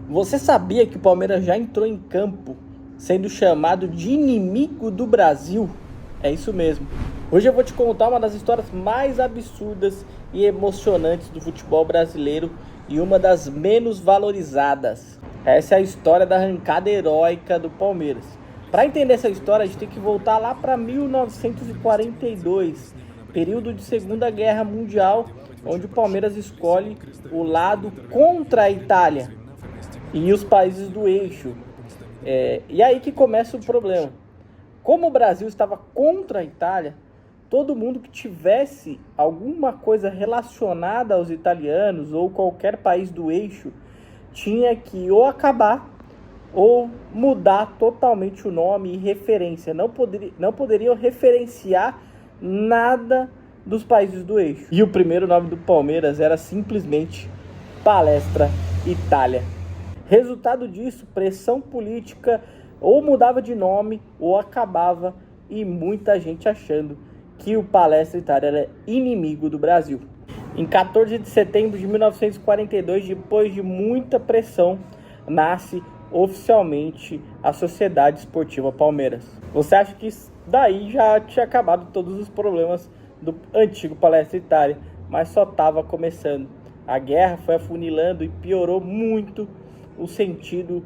Você sabia que o Palmeiras já entrou em campo sendo chamado de inimigo do Brasil? É isso mesmo. Hoje eu vou te contar uma das histórias mais absurdas e emocionantes do futebol brasileiro e uma das menos valorizadas. Essa é a história da arrancada heróica do Palmeiras. Para entender essa história, a gente tem que voltar lá para 1942, período de Segunda Guerra Mundial, onde o Palmeiras escolhe o lado contra a Itália e os países do eixo. E aí que começa o problema. Como o Brasil estava contra a Itália, todo mundo que tivesse alguma coisa relacionada aos italianos ou qualquer país do eixo tinha que ou acabar ou mudar totalmente o nome e referência. Não poderiam referenciar nada dos países do eixo. E o primeiro nome do Palmeiras era simplesmente Palestra Itália. Resultado disso, pressão política, ou mudava de nome ou acabava, e muita gente achando que o Palestra Itália era inimigo do Brasil. Em 14 de setembro de 1942, depois de muita pressão, nasce oficialmente a Sociedade Esportiva Palmeiras. Você acha que daí já tinha acabado todos os problemas do antigo Palestra Itália, mas só estava começando. A guerra foi afunilando e piorou muito o sentido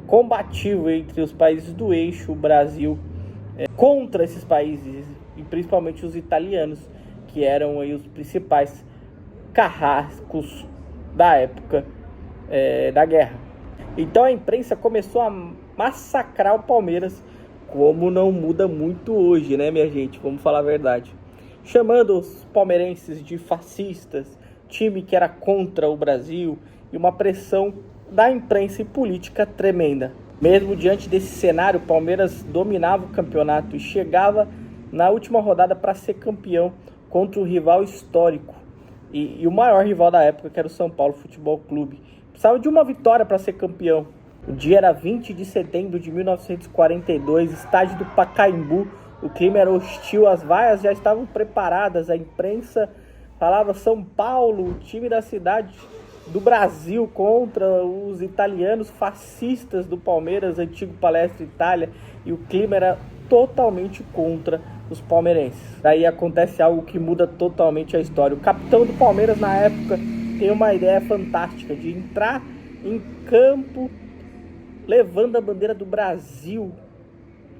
combativo entre os países do eixo, o Brasil, contra esses países, e principalmente os italianos, que eram aí os principais carrascos da época da guerra. Então a imprensa começou a massacrar o Palmeiras, como não muda muito hoje, né, minha gente? Vamos falar a verdade. Chamando os palmeirenses de fascistas, time que era contra o Brasil, e uma pressão da imprensa e política tremenda. Mesmo diante desse cenário, o Palmeiras dominava o campeonato e chegava na última rodada para ser campeão contra o rival histórico e o maior rival da época, que era o São Paulo Futebol Clube. Precisava de uma vitória para ser campeão. O dia era 20 de setembro de 1942, estádio do Pacaembu. O clima era hostil, as vaias já estavam preparadas, a imprensa falava São Paulo, o time da cidade do Brasil contra os italianos fascistas do Palmeiras, antigo Palestra Itália, e o clima era totalmente contra os palmeirenses. Daí acontece algo que muda totalmente a história. O capitão do Palmeiras na época tem uma ideia fantástica de entrar em campo levando a bandeira do Brasil,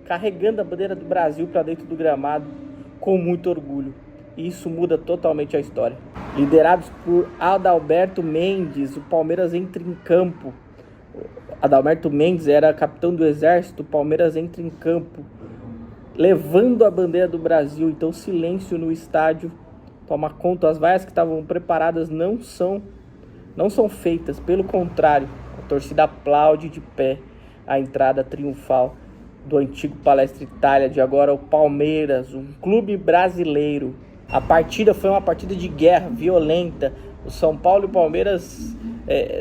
carregando a bandeira do Brasil para dentro do gramado com muito orgulho. E isso muda totalmente a história. Liderados por Adalberto Mendes, o Palmeiras entra em campo. Adalberto Mendes era capitão do exército, o Palmeiras entra em campo, levando a bandeira do Brasil. Então silêncio no estádio, toma conta, as vaias que estavam preparadas não são feitas, pelo contrário, a torcida aplaude de pé a entrada triunfal do antigo Palestra Itália, de agora o Palmeiras, um clube brasileiro. A partida foi uma partida de guerra violenta. O São Paulo e o Palmeiras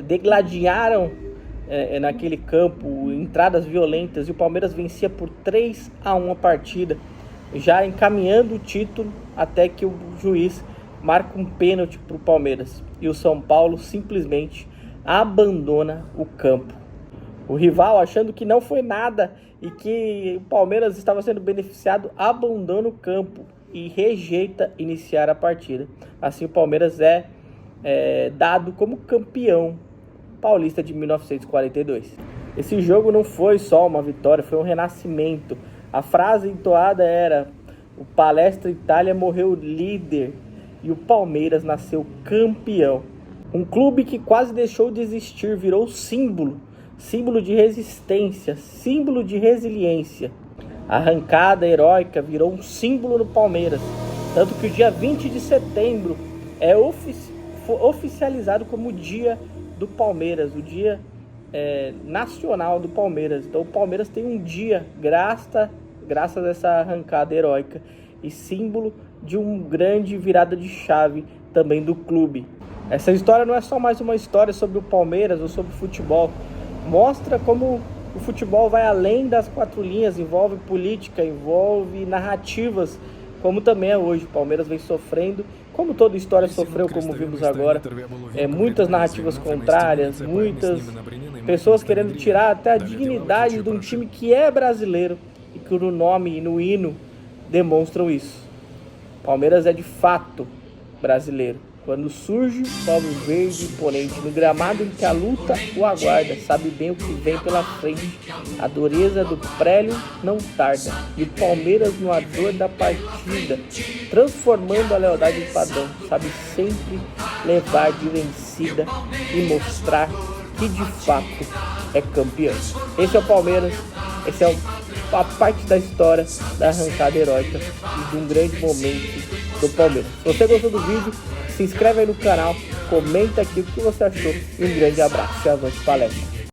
degladiaram naquele campo, entradas violentas, e o Palmeiras vencia por 3-1 a partida, já encaminhando o título, até que o juiz marca um pênalti para o Palmeiras e o São Paulo simplesmente abandona o campo. O rival, achando que não foi nada e que o Palmeiras estava sendo beneficiado, abandona o campo e rejeita iniciar a partida. Assim o Palmeiras é dado como campeão paulista de 1942. Esse jogo não foi só uma vitória, foi um renascimento. A frase entoada era: o Palestra Itália morreu líder e o Palmeiras nasceu campeão. Um clube que quase deixou de existir virou símbolo de resistência, símbolo de resiliência. A arrancada heróica virou um símbolo no Palmeiras, tanto que o dia 20 de setembro é oficializado como o dia do Palmeiras, o dia nacional do Palmeiras. Então o Palmeiras tem um dia graças a essa arrancada heróica e símbolo de uma grande virada de chave também do clube. Essa história não é só mais uma história sobre o Palmeiras ou sobre o futebol. Mostra como o futebol vai além das quatro linhas, envolve política, envolve narrativas, como também é hoje. O Palmeiras vem sofrendo como toda história sofreu, como vimos agora, muitas narrativas contrárias, muitas pessoas querendo tirar até a dignidade de um time que é brasileiro e que no nome e no hino demonstram isso. Palmeiras é de fato brasileiro. Quando surge o alviverde imponente no gramado em que a luta o aguarda, sabe bem o que vem pela frente. A dureza do prélio não tarda, e o Palmeiras no ardor da partida, transformando a lealdade em padrão, sabe sempre levar de vencida e mostrar que de fato é campeão. Esse é o Palmeiras, esse é a parte da história da arrancada heróica e de um grande momento do Palmeiras. Se você gostou do vídeo, se inscreve aí no canal, comenta aqui o que você achou e um grande abraço e avante palestra.